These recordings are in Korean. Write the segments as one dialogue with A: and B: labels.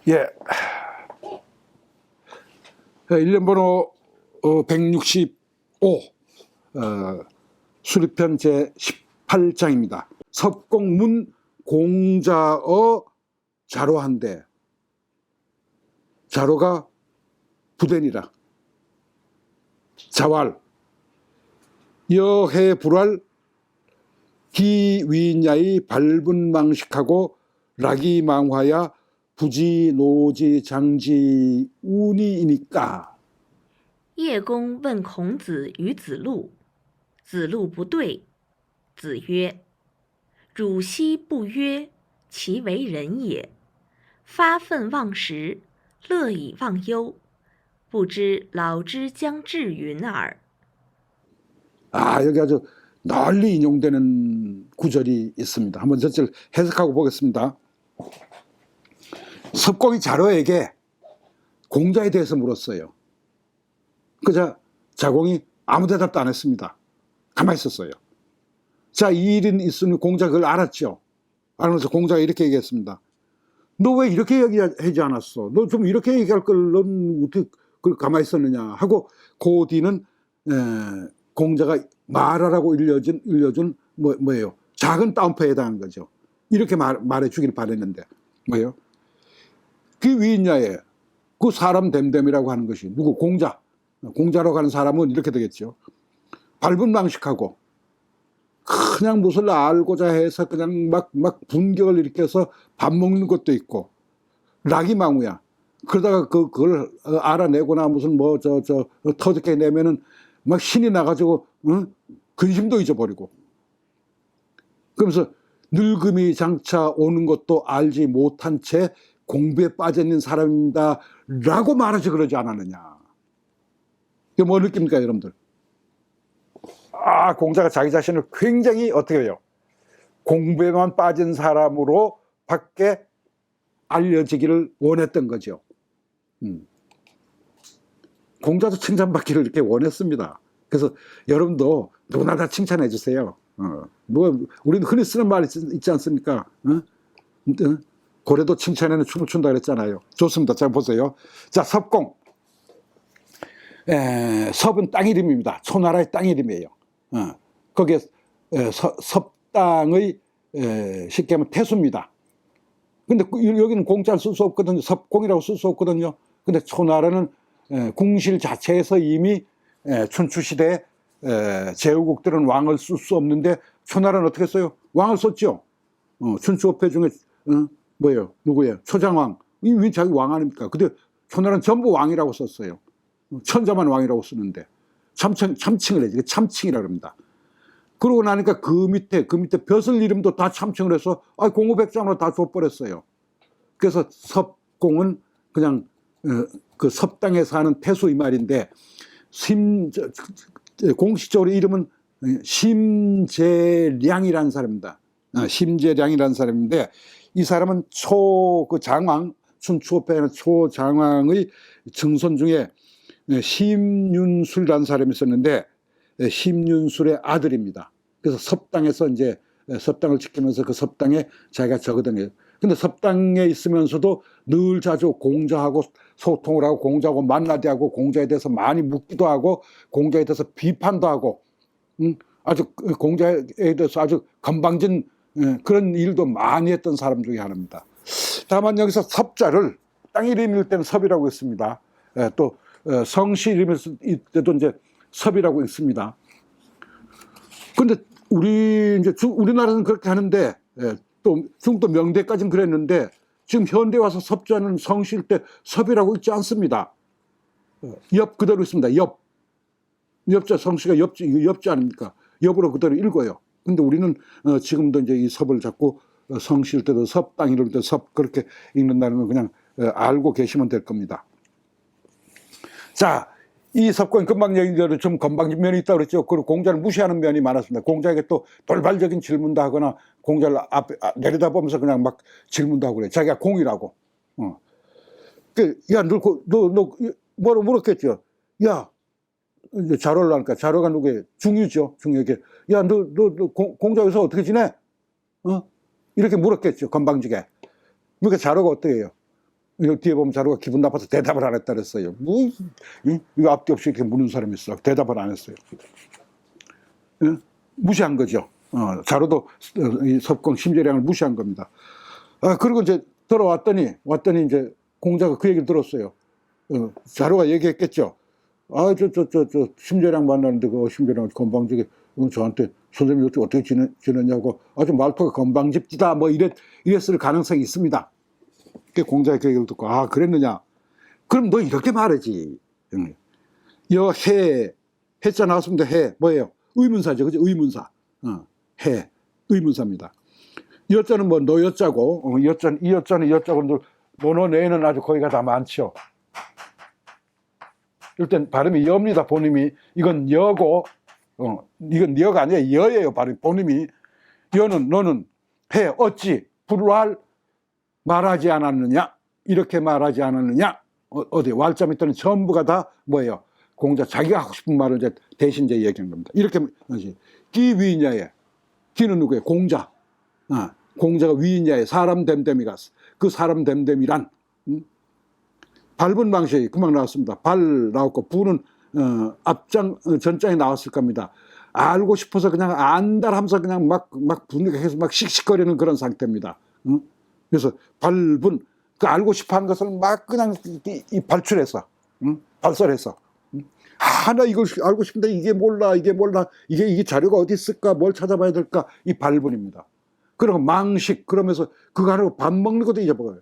A: 예. 일련번호 165 수리편 제18장입니다. 섭공문 공자어 자로한데 자로가 부대니라. 자왈 여해불활 기위냐의 발분망식하고 라기망화야 부지노지 장지 운이니까.
B: 叶公问孔子与子路，子路不对。子曰：“汝昔不曰，其为人也。发愤忘食，乐以忘忧，不知老之将至云耳。”
A: 여기 아주 널리 인용되는 구절이 있습니다. 한번 저절 해석하고 보겠습니다. 섭공이 자로에게 공자에 대해서 물었어요. 그자 자공이 아무 대답도 안 했습니다. 가만히 있었어요. 자, 이 일은 있으니 공자가 그걸 알았죠. 알면서 공자가 이렇게 얘기했습니다. 너 왜 이렇게 얘기하지 않았어? 너 좀 이렇게 얘기할 걸 넌 어떻게 그걸 가만히 있었느냐 하고 그 뒤는 공자가 말하라고 일려준 뭐예요? 작은 따옴표에 해당한 거죠. 이렇게 말해 주길 바랬는데 뭐예요? 그 위인야에 그 사람 됨됨이라고 하는 것이 누구? 공자라고 하는 사람은 이렇게 되겠죠. 발분방식하고 그냥 무엇을 알고자 해서 그냥 막 분격을 일으켜서 밥 먹는 것도 있고 라기망우야. 그러다가 그걸 알아내거나 무슨 터득해 내면은 막 신이 나가지고 근심도 잊어버리고 그러면서 늙음이 장차 오는 것도 알지 못한 채 공부에 빠져있는 사람입니다 라고 말하지 그러지 않았느냐. 이게 뭐 느낍니까 여러분들? 공자가 자기 자신을 굉장히 어떻게 해요? 공부에만 빠진 사람으로 밖에 알려지기를 원했던 거죠. 공자도 칭찬받기를 이렇게 원했습니다. 그래서 여러분도 누구나 다 칭찬해 주세요. 우리는 흔히 쓰는 말 있지 않습니까? 고래도 칭찬에는 춤을 춘다 그랬잖아요. 좋습니다. 자, 보세요. 자, 섭공. 섭은 땅 이름입니다. 초나라의 땅 이름이에요. 거기에 섭땅의 쉽게 하면 태수입니다. 근데 여기는 공자를 쓸 수 없거든요. 섭공이라고 쓸 수 없거든요. 근데 초나라는 궁실 자체에서 이미 춘추시대에 제후국들은 왕을 쓸 수 없는데 초나라는 어떻게 써요? 왕을 썼죠. 춘추어패 중에 뭐예요? 누구예요? 초장왕. 왜 자기 왕 아닙니까? 근데 초나라는 전부 왕이라고 썼어요. 천자만 왕이라고 쓰는데 참칭을 해요. 참칭이라고 합니다. 그러고 나니까 그 밑에 벼슬 이름도 다 참칭을 해서 공후백장으로 다 줘버렸어요. 그래서 섭공은 그냥 그 섭땅에 사는 태수 이 말인데 공식적으로 이름은 심재량이라는 사람입니다. 심재량이라는 사람인데 이 사람은 장왕 춘추어패는 초장왕의 증손 중에 심윤술이라는 사람이 있었는데 심윤술의 아들입니다. 그래서 섭땅에서 이제 섭땅을 지키면서 그 섭땅에 자기가 저거든요. 근데 섭땅에 있으면서도 늘 자주 공자하고 소통을 하고 공자하고 만나게 하고 공자에 대해서 많이 묻기도 하고 공자에 대해서 비판도 하고 아주 공자에 대해서 아주 건방진 그런 일도 많이 했던 사람 중에 하나입니다. 다만 여기서 섭자를 땅 이름일 때는 섭이라고 했습니다. 또 성씨 이름일 때도 이제 섭이라고 있습니다. 근데 우리나라는 그렇게 하는데 또 중도 명대까지는 그랬는데 지금 현대 와서 섭자는 성씨일 때 섭이라고 읽지 않습니다. 엽 그대로 있습니다. 엽자 성씨가 엽자 아닙니까? 엽으로 그대로 읽어요. 근데 우리는 지금도 이제 이 섭을 자꾸 성씨일 때도 섭, 땅 이럴 때 섭 그렇게 읽는다는 건 그냥 알고 계시면 될 겁니다. 자, 이 섭공이 금방 얘기대로 좀 건방진 면이 있다고 그랬죠. 그리고 공자를 무시하는 면이 많았습니다. 공자에게 또 돌발적인 질문도 하거나 공자를 앞에 내려다보면서 그냥 막 질문도 하고 그래. 자기가 공이라고. 야, 너 뭐라고 물었겠죠. 야, 이제 자로를 하니까 자로가 누구예요? 중유죠. 중유에게. 야, 너 공자 여기서 어떻게 지내? 이렇게 물었겠죠. 건방지게. 그러니까 자로가 어떻게 해요? 이거 뒤에 보면 자루가 기분 나빠서 대답을 안 했다 그랬어요. 뭐, 이거 앞뒤 없이 이렇게 묻는 사람이 있어. 대답을 안 했어요. 무시한 거죠. 자루도 이 석공 심재량을 무시한 겁니다. 그리고 이제 왔더니 이제 공자가 그 얘기를 들었어요. 자루가 얘기했겠죠. 심재량 만났는데 그 심재량 건방지게 저한테 선생님 어떻게 지냈냐고 아주 말투가 건방집지다 뭐 이랬을 가능성이 있습니다. 공자의 그 얘기를 듣고 그랬느냐. 그럼 너 이렇게 말하지. 해자 나왔습니다. 해 뭐예요? 의문사죠. 그죠? 의문사. 해 의문사입니다. 여자는 뭐 너여자고 이 여자는 여자고 너네는 아주 거기가 다 많죠. 일단 발음이 여입니다. 본임이 이건 여고 이건 여가 아니라 여예요. 발음 본임이 여는 너는 해 어찌 불활 말하지 않았느냐 이렇게 말하지 않았느냐 어디 왈자 밑에는 전부가 다 뭐예요? 공자 자기가 하고 싶은 말을 이제 대신 이제 얘기한 겁니다. 이렇게 기 위냐에 기는 누구예요? 공자. 공자가 위냐에 사람 됨됨이가 그 사람 됨됨이란 발분 방식이 금방 나왔습니다. 발 나왔고 부는 앞장 전장에 나왔을 겁니다. 알고 싶어서 그냥 안달하면서 그냥 막 분위기해서 막 씩씩거리는 그런 상태입니다. 그래서 발분 그 알고 싶어하는 것을 막 그냥 발출해서 발설해서 나 이걸 알고 싶은데 이게 몰라 이게 자료가 어디 있을까 뭘 찾아봐야 될까 이 발분입니다. 그리고 망식 그러면서 그거 하려고 밥 먹는 것도 잊어버려요.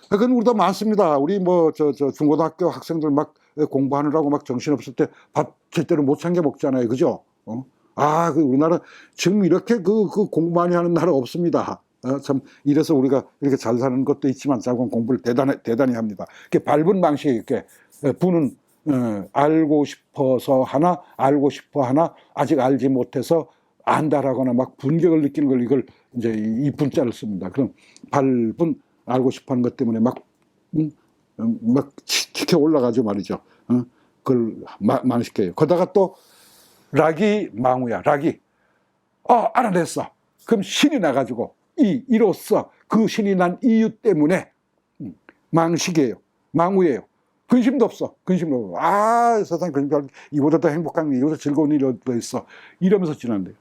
A: 그건 우리도 많습니다. 우리 뭐 중고등학교 학생들 막 공부하느라고 막 정신없을 때 밥 제대로 못 챙겨 먹잖아요. 그죠? 그 우리나라 지금 이렇게 그 공부 많이 하는 나라 없습니다. 참 이래서 우리가 이렇게 잘 사는 것도 있지만 자꾸 공부를 대단히 합니다. 이렇게 밟은 방식이 이렇게 부는 알고 싶어서 하나 알고 싶어 하나 아직 알지 못해서 안다라거나 막 분격을 느끼는 걸 이걸 이제 이 분자를 씁니다. 그럼 밟은 알고 싶어하는 것 때문에 막 치켜 올라가죠 말이죠. 그걸 만시켜요. 거다가 또 락이 망우야. 락이 알아냈어. 그럼 신이 나가지고 이로써 그 신이 난 이유 때문에 망식이에요. 망우예요. 근심도 없어. 근심도 없어. 세상에 이보다 더 행복한 일, 이보다 즐거운 일이 어디 있어. 이러면서 지난대요.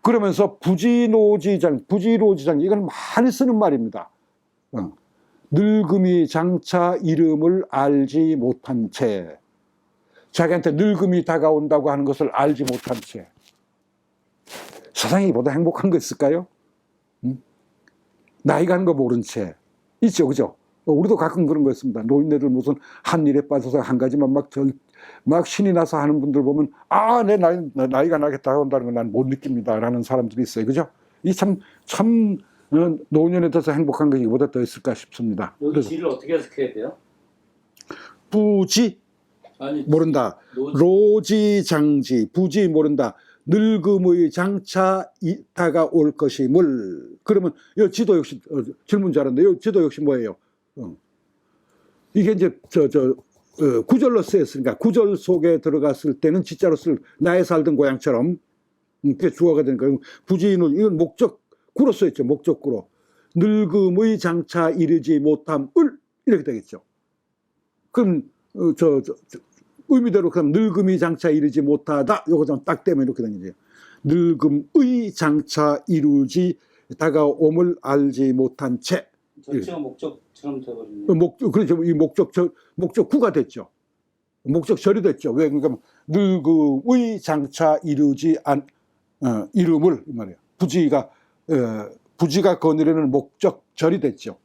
A: 그러면서 부지노지장 이건 많이 쓰는 말입니다. 늙음이 장차 이름을 알지 못한 채 자기한테 늙음이 다가온다고 하는 것을 알지 못한 채 세상에 이보다 행복한 거 있을까요? 나이 가는 거 모른 채 있죠. 그죠? 우리도 가끔 그런 거 있습니다. 노인네들 무슨 한 일에 빠져서 한 가지만 막 신이 나서 하는 분들 보면 내 나이가 나게 다가온다는 걸 난 못 느낍니다 라는 사람들이 있어요. 그죠? 이 참 노년에 들어서 행복한 게 이보다 더 있을까 싶습니다.
C: 여기 지를 어떻게 해석해야 돼요?
A: 부지 모른다. 로지장지 부지 모른다. 늙음의 장차 다가올 것임을. 그러면 이 지도 역시 질문 잘하는데 이 지도 역시 뭐예요? 이게 이제 구절로 쓰였으니까 구절 속에 들어갔을 때는 지자로 쓸 나의 살던 고향처럼 그게 주어가 되니까 부지는 이건 목적구로 써있죠. 목적구로 늙음의 장차 이르지 못함을 이렇게 되겠죠. 그럼 의미대로 그럼 늙음이 장차 이르지 못하다 요거 좀 딱 떼면 이렇게 되는 거죠. 늙음의 장차 이루지 다가옴을 알지 못한 채.
C: 전체가 목적처럼 되어버리네요.
A: 그렇죠. 이 목적구가 됐죠. 목적절이 됐죠. 왜? 그러니까 늙음의 장차 이루지 이름을 이 말이에요. 부지가 거느리는 목적절이 됐죠.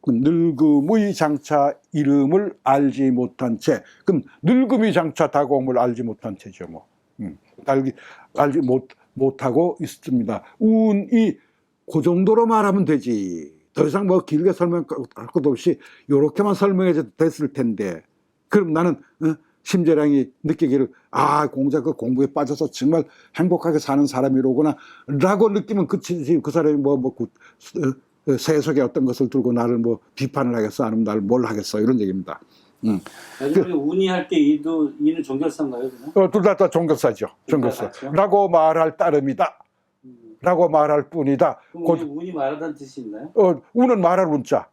A: 늙음의 장차 이름을 알지 못한 채. 그럼 늙음이 장차 다가옴을 알지 못한 채죠. 뭐 알지 못하고 있습니다. 운이 그 정도로 말하면 되지. 더 이상 뭐 길게 설명할 것도 없이 이렇게만 설명해도 됐을 텐데. 그럼 나는 심재량이 느끼기를 공자 그 공부에 빠져서 정말 행복하게 사는 사람이로구나 라고 느끼면 그치지. 그 사람이 세속의 어떤 것을 들고 나를 뭐 비판을 하겠어 아니면 나를 뭘 하겠어 이런 얘기입니다.
C: 마지막에 운이 할 때 이는 종결사인가요?
A: 둘 다 종결사죠. 종결사. 라고 말할 따름이다. 라고 말할 뿐이다.
C: 그럼 운이 말하다는 뜻이 있나요?
A: 운은 말할 운자.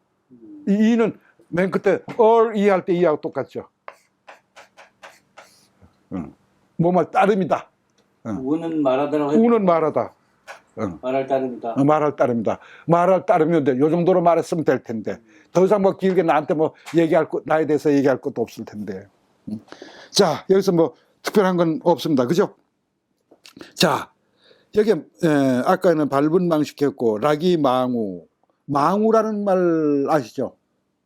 A: 이는 맨 끝에 얼 이할 때 이하고 똑같죠. 뭐뭐 따름이다.
C: 우는 말하다라고
A: 우는 말하다.
C: 말할 따름이다.
A: 말할 따름이다. 말할 따르면 돼. 요 정도로 말했으면 될 텐데. 더 이상 뭐 길게 나한테 뭐 나에 대해서 얘기할 것도 없을 텐데. 자, 여기서 뭐 특별한 건 없습니다. 그죠? 자, 여기 아까는 밟은 망식했고 락이 망우. 망우라는 말 아시죠?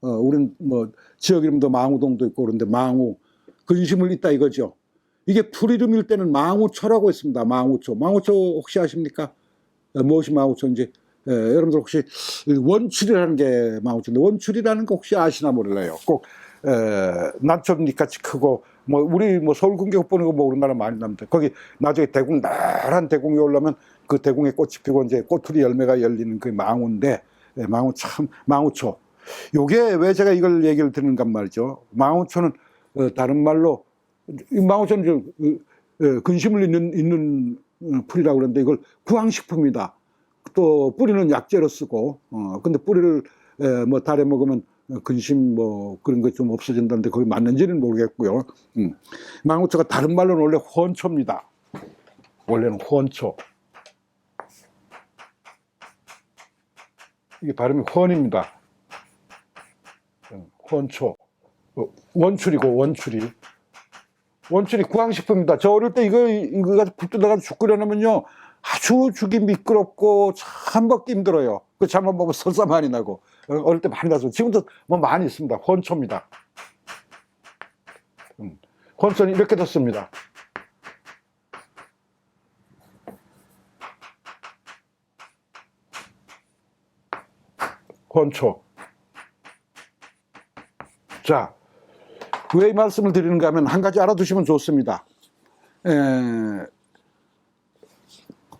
A: 우린 뭐 지역 이름도 망우동도 있고 그런데 망우. 근심을 잇다 이거죠. 이게 풀 이름일 때는 망우초라고 있습니다. 망우초. 망우초 혹시 아십니까? 무엇이 망우초인지. 여러분들 혹시 원출이라는 게 망우초인데 원출이라는 거 혹시 아시나 몰라요. 꼭 난초잎같이 크고 뭐 우리 뭐 서울 군계곡 보는 거 뭐 우리나라 많이 납니다. 거기 나중에 대궁 나란 대궁이 올라오면 그 대궁에 꽃이 피고 이제 꼬투리 열매가 열리는 그 망우인데 망우 참 망우초. 요게 왜 제가 이걸 얘기를 드리는가 말이죠. 망우초는 다른 말로 이 망우초는 좀 근심을 잇는 풀이라고 그러는데 이걸 구황식품이다. 또 뿌리는 약재로 쓰고 근데 뿌리를 뭐 달에 먹으면 근심 뭐 그런 거 좀 없어진다는데 그게 맞는지는 모르겠고요. 망우초가 다른 말로는 원래 혼초입니다. 원래는 혼초. 이게 발음이 혼입니다. 혼초. 원출이고 원출이. 원출이 구황식품입니다. 저 어릴 때 이거 가지고 불 뜯어가지고 죽 끓여놓으면요. 아주 죽이 미끄럽고 참 먹기 힘들어요. 그 잘못 먹으면 설사 많이 나고. 어릴 때 많이 나서 지금도 뭐 많이 있습니다. 혼초입니다. 혼초는 이렇게 됐습니다. 혼초. 자, 왜 이 말씀을 드리는가 하면 한 가지 알아두시면 좋습니다.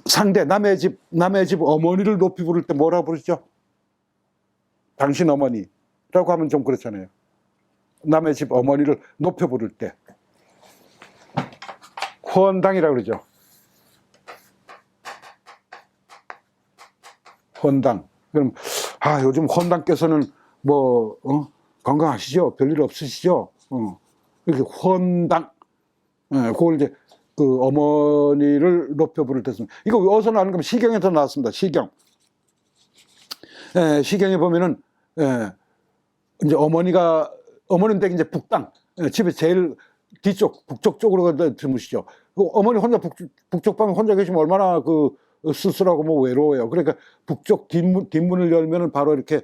A: 상대, 남의 집 어머니를 높이 부를 때 뭐라고 부르죠? 당신 어머니라고 하면 좀 그렇잖아요. 남의 집 어머니를 높여 부를 때. 헌당이라고 그러죠. 헌당. 그럼, 요즘 헌당께서는 뭐, 건강하시죠? 별일 없으시죠? 이렇게 헌당. 그걸 이제 그 어머니를 높여 부를 때 씁니다. 이거 어디서 나오는 거면 시경에서 나왔습니다. 시경. 시경에 보면은, 이제 어머니는 댁 이제 북당. 집에 제일 뒤쪽, 북쪽 쪽으로 주무시죠. 어머니 혼자 북쪽 방에 혼자 계시면 얼마나 쓸쓸하고 뭐 외로워요. 그러니까 북쪽 뒷문을 열면은 바로 이렇게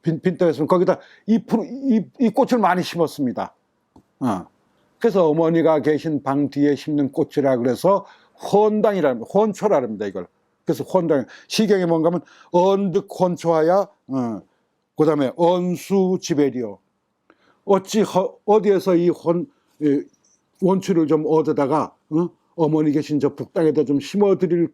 A: 빈땅에서 거기다 이 꽃을 많이 심었습니다. 그래서 어머니가 계신 방 뒤에 심는 꽃이라 그래서 혼초라 합니다, 이걸. 그래서 혼당. 시경에 뭔가 하면 언득 혼초하야, 그 다음에 언수지배리요. 어디에서 이 원추를 좀 얻어다가, 어머니 계신 저 북땅에다 좀 심어드릴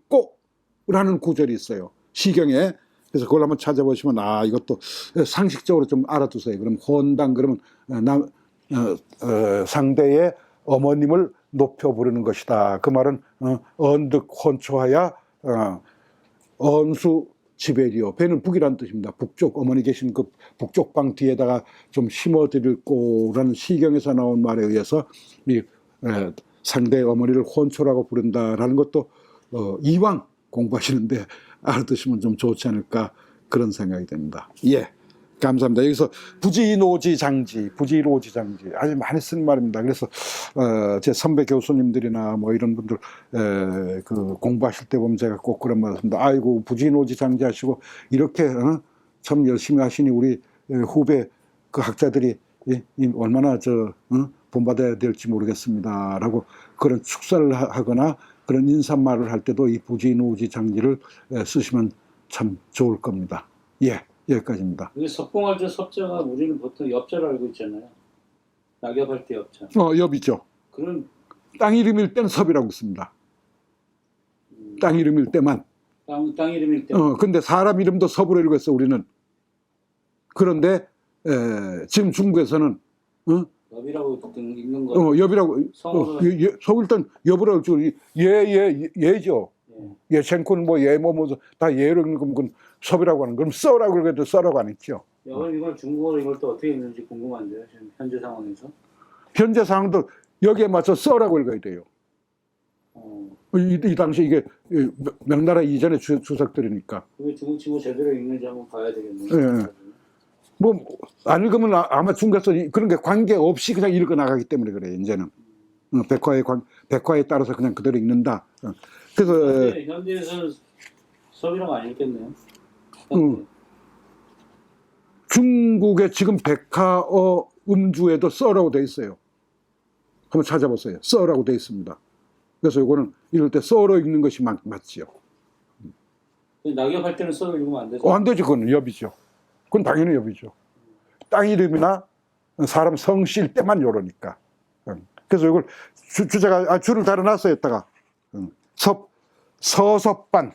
A: 꼬라는 구절이 있어요. 시경에. 그래서 그걸 한번 찾아보시면, 이것도 상식적으로 좀 알아두세요. 그럼 혼당, 그러면 상대의 어머님을 높여 부르는 것이다. 그 말은 언득 혼초하야 언수 지배리요. 배는 북이라는 뜻입니다. 북쪽 어머니 계신 그 북쪽 방 뒤에다가 좀 심어드릴 꼬라는 시경에서 나온 말에 의해서 이 상대의 어머니를 혼초라고 부른다라는 것도 이왕 공부하시는데 알아두시면 좀 좋지 않을까 그런 생각이 됩니다. 예. 감사합니다. 여기서 부지노지장지 아주 많이 쓴 말입니다. 그래서 제 선배 교수님들이나 뭐 이런 분들 공부하실 때 보면 제가 꼭 그런 말 합니다. 아이고 부지노지장지 하시고 이렇게 참 열심히 하시니 우리 후배 그 학자들이 얼마나 본받아야 될지 모르겠습니다라고 그런 축사를 하거나 그런 인사말을 할 때도 이 부지노지장지를 쓰시면 참 좋을 겁니다. 예. 여기까지입니다.
C: 이게 석봉할 때 섭자가 우리는 보통 엽자로 알고 있잖아요. 낙엽할 때 엽자.
A: 엽이죠.
C: 그런
A: 땅 이름일 때는 섭이라고 씁니다. 땅 이름일 때만.
C: 땅 이름일 때.
A: 근데 사람 이름도 섭으로 읽었어 우리는. 그런데 지금 중국에서는
C: 엽이라고 읽는 거.
A: 엽이라고.
C: 성으로.
A: 섭 일단 엽이라고 읽죠. 예죠. 예첸코는 뭐 다 예를 읽으면 그건 섭이라고 하는 그럼 써라고 그래도 써라고 안 했죠.
C: 그럼 이걸 중국어로 이걸 또 어떻게 읽는지 궁금한데요. 지금 현재 상황에서.
A: 현재 상황도 여기에 맞춰 써라고 읽어야 돼요. 이 당시 이게 명나라 이전의 주석들이니까.
C: 그게 중국 친구 제대로 읽는지 한번 봐야 되겠네요.
A: 예. 뭐 안 읽으면 아마 중국에서 그런 게 관계 없이 그냥 읽어 나가기 때문에 그래요. 이제는 백화에 따라서 그냥 그대로 읽는다. 그래서
C: 현대에서는 섭이라고 안 읽겠네요.
A: 중국의 지금 백화어 음주에도 써라고 돼 있어요. 한번 찾아보세요. 써라고 돼 있습니다. 그래서 이거는 이럴 때 써로 읽는 것이 맞지요.
C: 낙엽할 때는 섭을 읽으면 안 되죠?
A: 안 되죠. 그건 엽이죠. 그건 당연히 엽이죠. 땅 이름이나 사람 성 실 때만 요러니까. 그래서 이걸 주제가 줄을 달아놨어요. 여기다가 서섭반.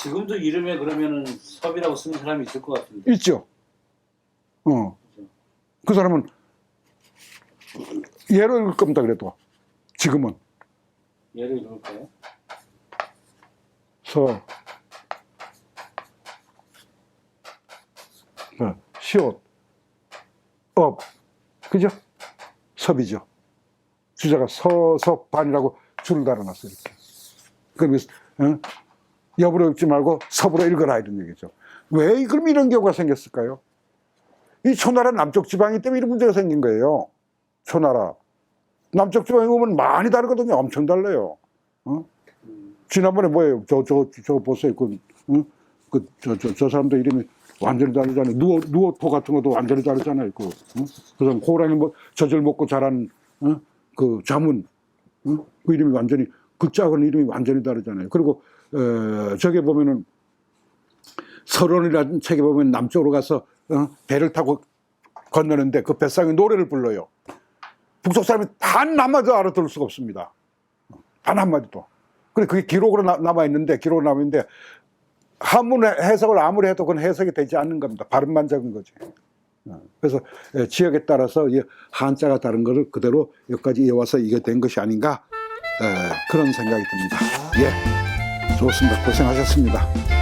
C: 지금도 이름에 그러면은 섭이라고 쓰는 사람이 있을 것 같은데.
A: 있죠. 그 사람은 예로 읽을 겁니다. 그래도 지금은
C: 예를 읽을까요?
A: 시옷, 업, 그죠? 섭이죠. 주자가 서섭반이라고 줄을 달아놨어요. 이렇게. 그럼 엽으로 읽지 말고 섭으로 읽어라 이런 얘기죠. 왜 그럼 이런 경우가 생겼을까요? 이 초나라 남쪽 지방이기 때문에 이런 문제가 생긴 거예요. 초나라. 남쪽 지방에 오면 많이 다르거든요. 엄청 달라요. 지난번에 뭐예요? 저거 보세요. 저 사람들 이름이 완전히 다르잖아요. 누오토 같은 것도 완전히 다르잖아요. 그래서 호랑이 젖을 먹고 자란 그 자문, 그 이름이 완전히 극작은 이름이 완전히 다르잖아요. 그리고 저게 보면은 설원이라는 책에 보면 남쪽으로 가서 배를 타고 건너는데 그 뱃상에 노래를 불러요. 북쪽 사람이 단 한마디도 알아들을 수가 없습니다. 단 한마디도. 그래 그게 기록으로 남아있는데 한문 해석을 아무리 해도 그건 해석이 되지 않는 겁니다. 발음만 적은 거지. 그래서 지역에 따라서 한자가 다른 것을 그대로 여기까지 이어와서 이게 된 것이 아닌가 그런 생각이 듭니다. 예, 좋습니다. 고생하셨습니다.